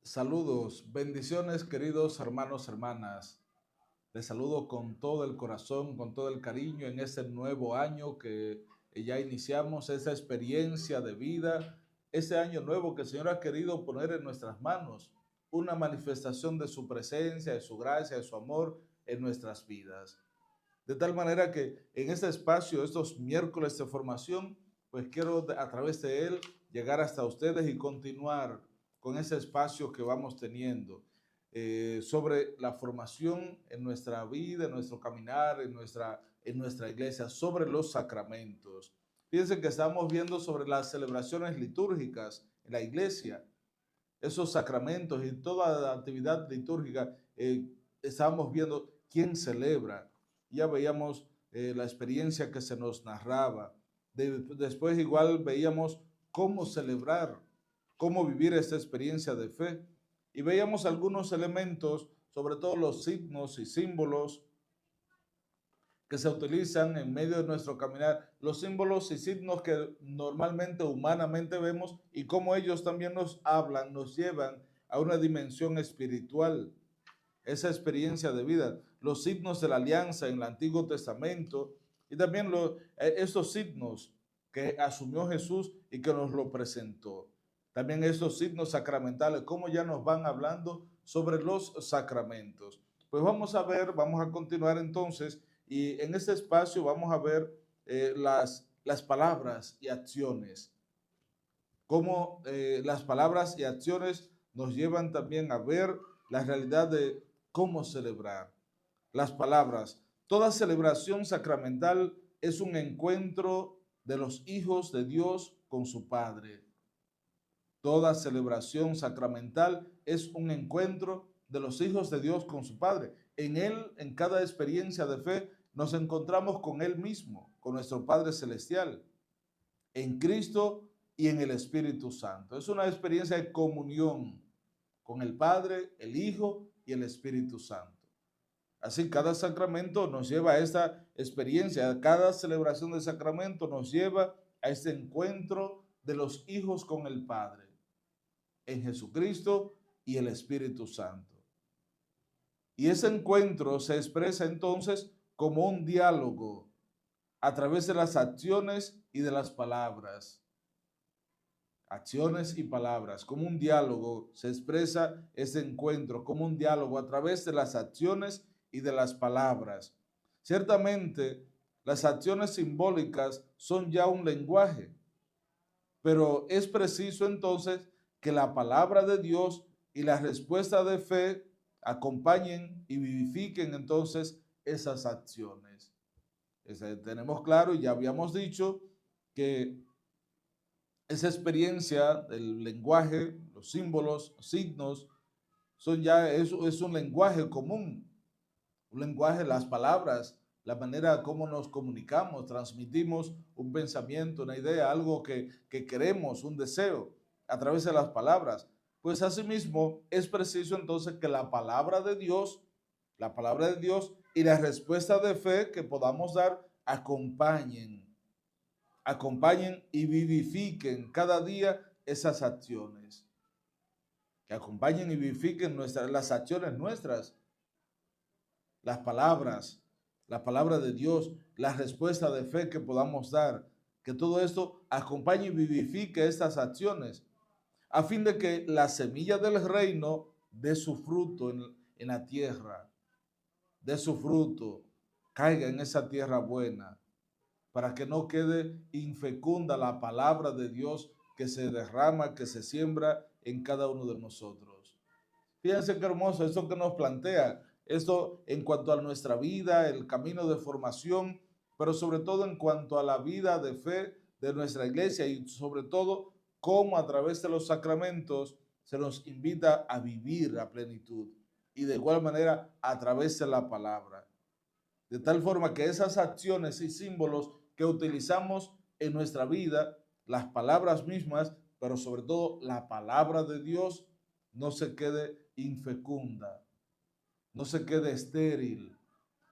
Saludos, bendiciones queridos hermanos, hermanas. Les saludo con todo el corazón, con todo el cariño en este nuevo año que ya iniciamos, esa experiencia de vida, ese año nuevo que el Señor ha querido poner en nuestras manos, una manifestación de su presencia, de su gracia, de su amor en nuestras vidas. De tal manera que en este espacio, estos miércoles de formación, pues quiero a través de él llegar hasta ustedes y continuar con ese espacio que vamos teniendo sobre la formación en nuestra vida, en nuestro caminar, en nuestra iglesia, sobre los sacramentos. Fíjense que estamos viendo sobre las celebraciones litúrgicas en la iglesia, esos sacramentos y toda la actividad litúrgica. Estábamos viendo quién celebra. Ya veíamos la experiencia que se nos narraba. Después igual veíamos cómo celebrar, cómo vivir esta experiencia de fe. Y veíamos algunos elementos, sobre todo los signos y símbolos que se utilizan en medio de nuestro caminar, los símbolos y signos que normalmente humanamente vemos y cómo ellos también nos hablan, nos llevan a una dimensión espiritual, esa experiencia de vida, los signos de la alianza en el Antiguo Testamento y también estos signos que asumió Jesús y que nos lo presentó. También estos signos sacramentales, cómo ya nos van hablando sobre los sacramentos. Pues vamos a ver, vamos a continuar entonces y en este espacio vamos a ver las palabras y acciones, cómo las palabras y acciones nos llevan también a ver la realidad de cómo celebrar. Las palabras. Toda celebración sacramental es un encuentro de los hijos de Dios con su Padre. Toda celebración sacramental es un encuentro de los hijos de Dios con su Padre. En Él, en cada experiencia de fe, nos encontramos con Él mismo, con nuestro Padre Celestial, en Cristo y en el Espíritu Santo. Es una experiencia de comunión con el Padre, el Hijo y el Espíritu Santo. Así, cada sacramento nos lleva a esta experiencia, cada celebración de sacramento nos lleva a este encuentro de los hijos con el Padre, en Jesucristo y el Espíritu Santo. Y ese encuentro se expresa entonces como un diálogo a través de las acciones y de las palabras. Acciones y palabras, como un diálogo se expresa ese encuentro, como un diálogo a través de las acciones y de las palabras. Ciertamente, las acciones simbólicas son ya un lenguaje, pero es preciso entonces que la palabra de Dios y la respuesta de fe acompañen y vivifiquen entonces esas acciones. Tenemos claro y ya habíamos dicho que esa experiencia del lenguaje, los símbolos, los signos, es un lenguaje común, un lenguaje, las palabras, la manera como nos comunicamos, transmitimos un pensamiento, una idea, algo que queremos, un deseo, a través de las palabras. Pues asimismo es preciso entonces que la palabra de Dios y la respuesta de fe que podamos dar acompañen y vivifiquen cada día esas acciones, que acompañen y vivifiquen las acciones nuestras, las palabras, la palabra de Dios, la respuesta de fe que podamos dar, que todo esto acompañe y vivifique estas acciones, a fin de que la semilla del reino dé su fruto en la tierra, dé su fruto, caiga en esa tierra buena, para que no quede infecunda la palabra de Dios que se derrama, que se siembra en cada uno de nosotros. Fíjense qué hermoso esto que nos plantea, esto en cuanto a nuestra vida, el camino de formación, pero sobre todo en cuanto a la vida de fe de nuestra iglesia y sobre todo cómo a través de los sacramentos se nos invita a vivir a plenitud y de igual manera a través de la palabra. De tal forma que esas acciones y símbolos que utilizamos en nuestra vida, las palabras mismas, pero sobre todo la palabra de Dios, no se quede infecunda, no se quede estéril,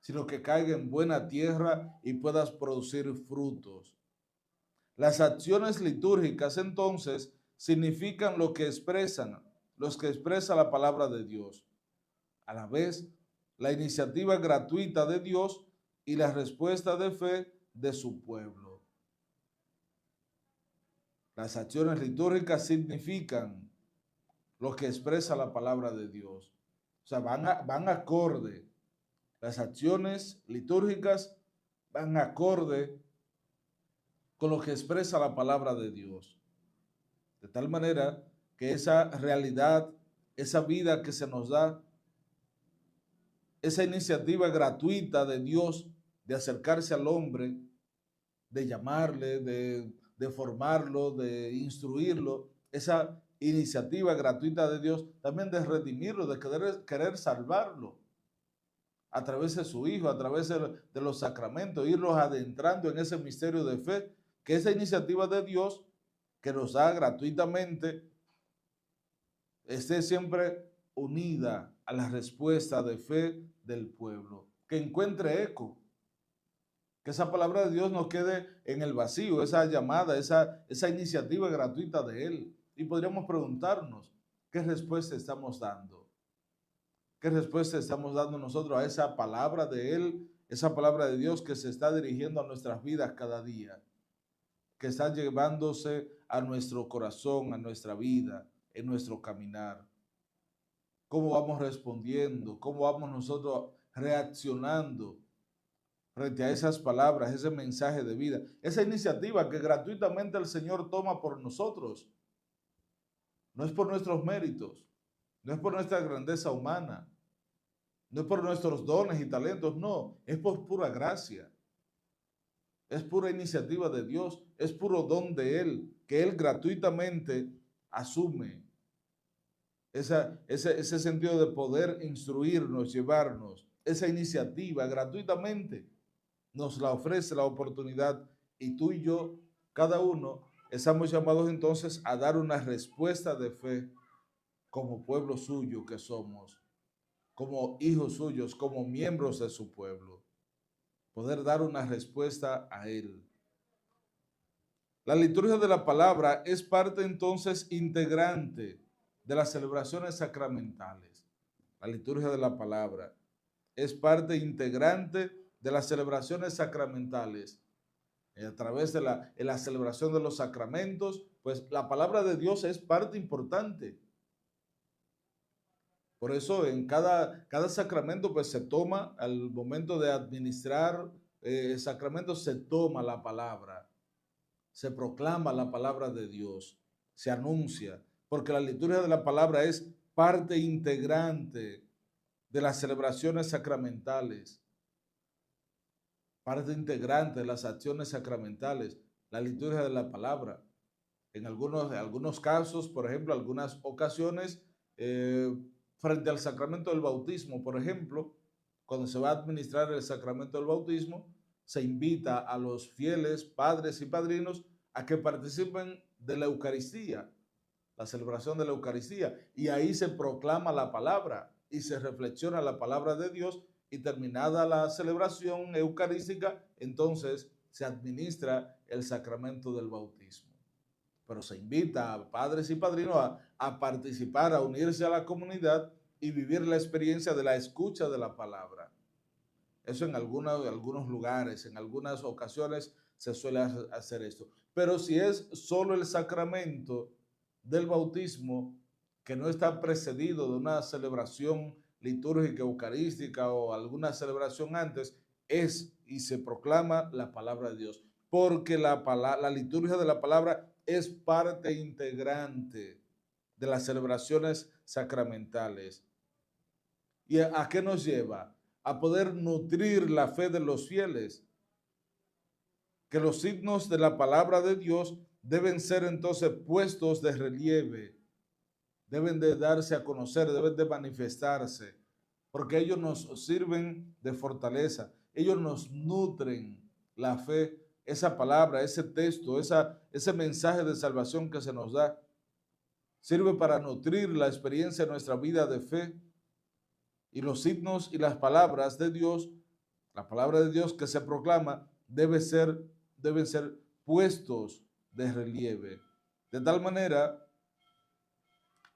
sino que caiga en buena tierra y puedas producir frutos. Las acciones litúrgicas entonces significan lo que expresan, los que expresan la palabra de Dios. A la vez, la iniciativa gratuita de Dios y la respuesta de fe de su pueblo. Las acciones litúrgicas significan lo que expresa la palabra de Dios. O sea, van acorde. Las acciones litúrgicas van acorde con lo que expresa la palabra de Dios. De tal manera que esa realidad, esa vida que se nos da, esa iniciativa gratuita de Dios de acercarse al hombre, de llamarle, de formarlo, de instruirlo, esa iniciativa gratuita de Dios, también de redimirlo, de querer salvarlo a través de su Hijo, a través de los sacramentos, irlos adentrando en ese misterio de fe, que esa iniciativa de Dios que nos da gratuitamente esté siempre unida a la respuesta de fe del pueblo, que encuentre eco, que esa palabra de Dios no quede en el vacío, esa llamada, esa iniciativa gratuita de Él. Y podríamos preguntarnos, ¿qué respuesta estamos dando? ¿Qué respuesta estamos dando nosotros a esa palabra de Él, esa palabra de Dios que se está dirigiendo a nuestras vidas cada día, que está llevándose a nuestro corazón, a nuestra vida, en nuestro caminar? ¿Cómo vamos respondiendo? ¿Cómo vamos nosotros reaccionando frente a esas palabras, ese mensaje de vida, esa iniciativa que gratuitamente el Señor toma por nosotros? No es por nuestros méritos, no es por nuestra grandeza humana, no es por nuestros dones y talentos, no, es por pura gracia. Es pura iniciativa de Dios, es puro don de Él, que Él gratuitamente asume ese sentido de poder instruirnos, llevarnos, esa iniciativa gratuitamente nos la ofrece la oportunidad, y tú y yo, cada uno, estamos llamados entonces a dar una respuesta de fe como pueblo suyo que somos, como hijos suyos, como miembros de su pueblo, poder dar una respuesta a Él. La liturgia de la palabra es parte entonces integrante de las celebraciones sacramentales. La liturgia de la palabra es parte integrante de las celebraciones sacramentales. A través de la celebración de los sacramentos, pues la palabra de Dios es parte importante. Por eso en cada sacramento pues se toma, al momento de administrar sacramentos, se toma la palabra, se proclama la palabra de Dios, se anuncia, porque la liturgia de la palabra es parte integrante de las celebraciones sacramentales, parte integrante de las acciones sacramentales, la liturgia de la palabra. En algunos casos, por ejemplo, algunas ocasiones, frente al sacramento del bautismo, por ejemplo, cuando se va a administrar el sacramento del bautismo, se invita a los fieles, padres y padrinos, a que participen de la Eucaristía, la celebración de la Eucaristía, y ahí se proclama la palabra y se reflexiona la palabra de Dios, y terminada la celebración eucarística, entonces se administra el sacramento del bautismo. Pero se invita a padres y padrinos a participar, a unirse a la comunidad y vivir la experiencia de la escucha de la palabra. Eso en algunos lugares, en algunas ocasiones se suele hacer esto. Pero si es solo el sacramento del bautismo, que no está precedido de una celebración litúrgica, eucarística o alguna celebración antes, es y se proclama la palabra de Dios. Porque la liturgia de la palabra es parte integrante de las celebraciones sacramentales. ¿Y a qué nos lleva? A poder nutrir la fe de los fieles. Que los signos de la palabra de Dios deben ser entonces puestos de relieve, deben de darse a conocer, deben de manifestarse, porque ellos nos sirven de fortaleza, ellos nos nutren la fe, esa palabra, ese texto, ese mensaje de salvación que se nos da, sirve para nutrir la experiencia de nuestra vida de fe. Y los signos y las palabras de Dios, la palabra de Dios que se proclama, deben ser puestos de relieve. De tal manera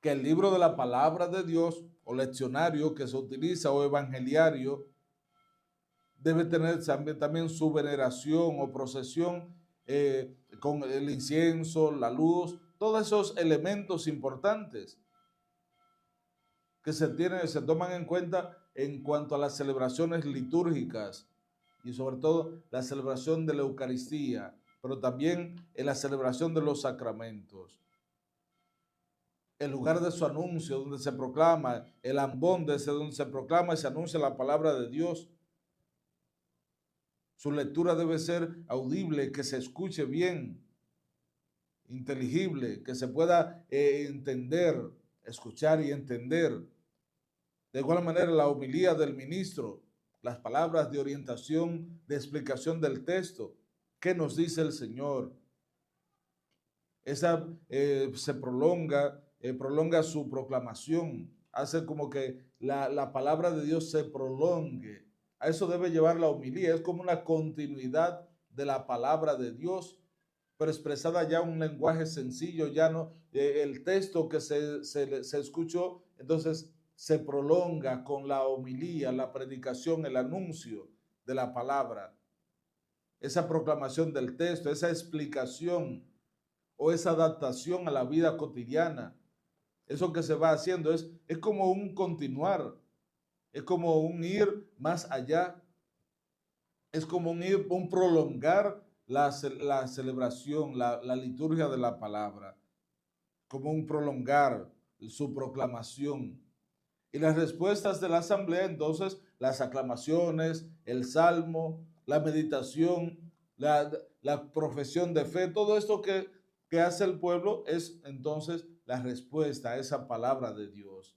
que el libro de la palabra de Dios o leccionario que se utiliza o evangeliario debe tener también su veneración o procesión con el incienso, la luz, todos esos elementos importantes que se toman en cuenta en cuanto a las celebraciones litúrgicas y sobre todo la celebración de la Eucaristía, pero también en la celebración de los sacramentos. El lugar de su anuncio, donde se proclama, el ambón desde donde se proclama y se anuncia la palabra de Dios. Su lectura debe ser audible, que se escuche bien, inteligible, que se pueda entender, escuchar y entender. De igual manera, la homilía del ministro, las palabras de orientación, de explicación del texto. ¿Qué nos dice el Señor? Esa se prolonga su proclamación, hace como que la palabra de Dios se prolongue. A eso debe llevar la homilía, es como una continuidad de la palabra de Dios, pero expresada ya en un lenguaje sencillo, ya no el texto que se escuchó, entonces se prolonga con la homilía, la predicación, el anuncio de la palabra, esa proclamación del texto, esa explicación o esa adaptación a la vida cotidiana. Eso que se va haciendo es como un continuar, es como un ir más allá, es como un prolongar la celebración, la liturgia de la palabra, como un prolongar su proclamación. Y las respuestas de la asamblea, entonces, las aclamaciones, el salmo, la meditación, la profesión de fe, todo esto que hace el pueblo es entonces la respuesta a esa palabra de Dios.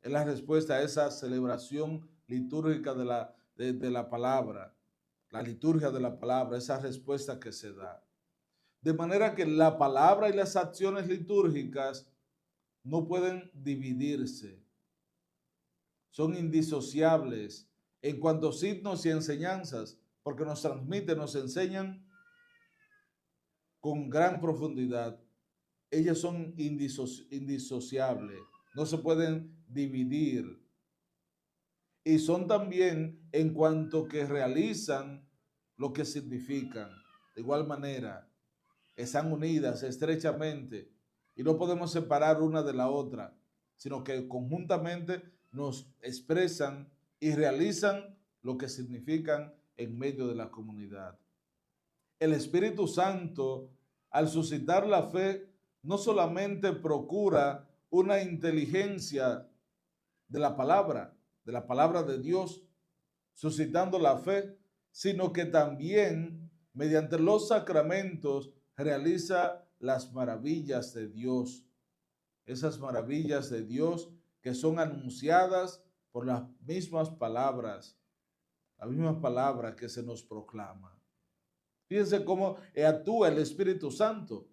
Es la respuesta a esa celebración litúrgica de la palabra, la liturgia de la palabra, esa respuesta que se da. De manera que la palabra y las acciones litúrgicas no pueden dividirse. Son indisociables en cuanto a signos y enseñanzas, porque nos transmiten, nos enseñan con gran profundidad. Ellas son indisociables, no se pueden dividir. Y son también en cuanto que realizan lo que significan. De igual manera, están unidas estrechamente y no podemos separar una de la otra, sino que conjuntamente nos expresan y realizan lo que significan en medio de la comunidad. El Espíritu Santo, al suscitar la fe, no solamente procura una inteligencia de la palabra de Dios, suscitando la fe, sino que también mediante los sacramentos realiza las maravillas de Dios. Esas maravillas de Dios que son anunciadas por las mismas palabras que se nos proclama. Fíjense cómo actúa el Espíritu Santo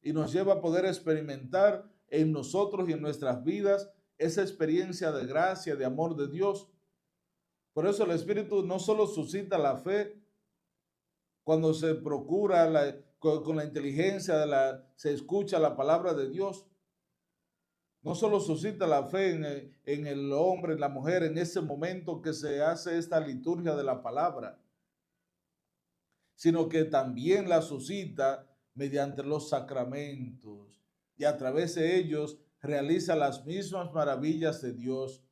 y nos lleva a poder experimentar en nosotros y en nuestras vidas esa experiencia de gracia, de amor de Dios. Por eso el Espíritu no solo suscita la fe cuando se procura con la inteligencia, se escucha la palabra de Dios. No solo suscita la fe en el hombre, en la mujer, en ese momento que se hace esta liturgia de la palabra, sino que también la suscita mediante los sacramentos y a través de ellos realiza las mismas maravillas de Dios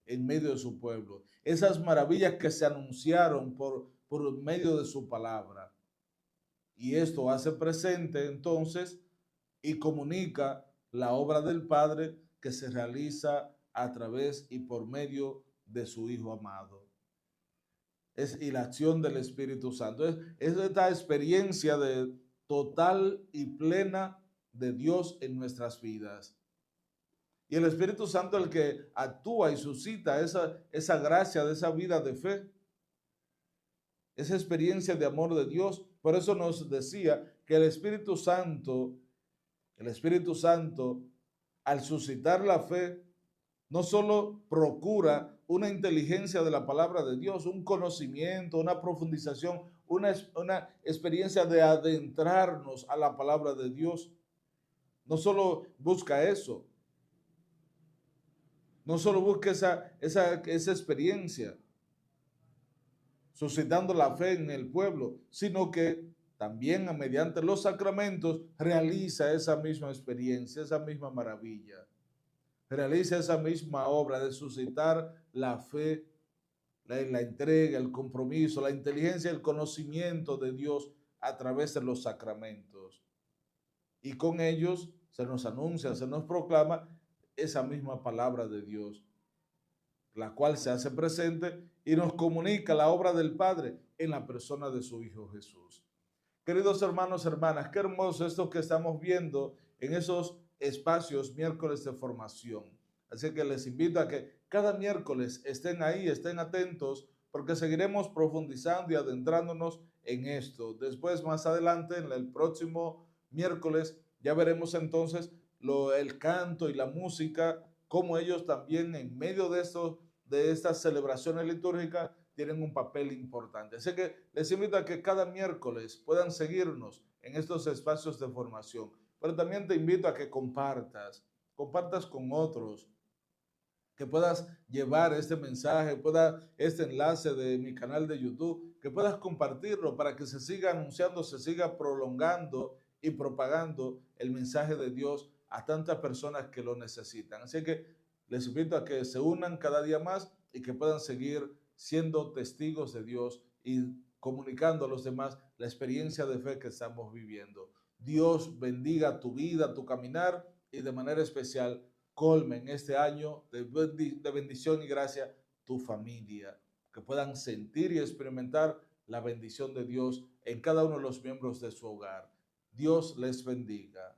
en medio de su pueblo. Esas maravillas que se anunciaron por medio de su palabra. Y esto hace presente entonces y comunica la obra del Padre que se realiza a través y por medio de su Hijo amado. Y la acción del Espíritu Santo. Es esta experiencia de total y plena de Dios en nuestras vidas. Y el Espíritu Santo es el que actúa y suscita esa gracia de esa vida de fe, esa experiencia de amor de Dios. Por eso nos decía que el Espíritu Santo, al suscitar la fe, no solo procura una inteligencia de la palabra de Dios, un conocimiento, una profundización, una experiencia de adentrarnos a la palabra de Dios. No solo busca eso, No solo busque esa experiencia, suscitando la fe en el pueblo, sino que también mediante los sacramentos realiza esa misma experiencia, esa misma maravilla. Realiza esa misma obra de suscitar la fe, la entrega, el compromiso, la inteligencia, el conocimiento de Dios a través de los sacramentos. Y con ellos se nos anuncia, se nos proclama esa misma palabra de Dios, la cual se hace presente y nos comunica la obra del Padre en la persona de su Hijo Jesús. Queridos hermanos, hermanas, qué hermoso esto que estamos viendo en esos espacios miércoles de formación. Así que les invito a que cada miércoles estén ahí, estén atentos, porque seguiremos profundizando y adentrándonos en esto. Después, más adelante, en el próximo miércoles, ya veremos entonces el canto y la música, cómo ellos también en medio de estas celebraciones litúrgicas tienen un papel importante. Así que les invito a que cada miércoles puedan seguirnos en estos espacios de formación. Pero también te invito a que compartas con otros, que puedas llevar este mensaje, este enlace de mi canal de YouTube, que puedas compartirlo para que se siga anunciando, se siga prolongando y propagando el mensaje de Dios a tantas personas que lo necesitan. Así que les invito a que se unan cada día más y que puedan seguir siendo testigos de Dios y comunicando a los demás la experiencia de fe que estamos viviendo. Dios bendiga tu vida, tu caminar y de manera especial colme en este año de bendición y gracia tu familia, que puedan sentir y experimentar la bendición de Dios en cada uno de los miembros de su hogar. Dios les bendiga.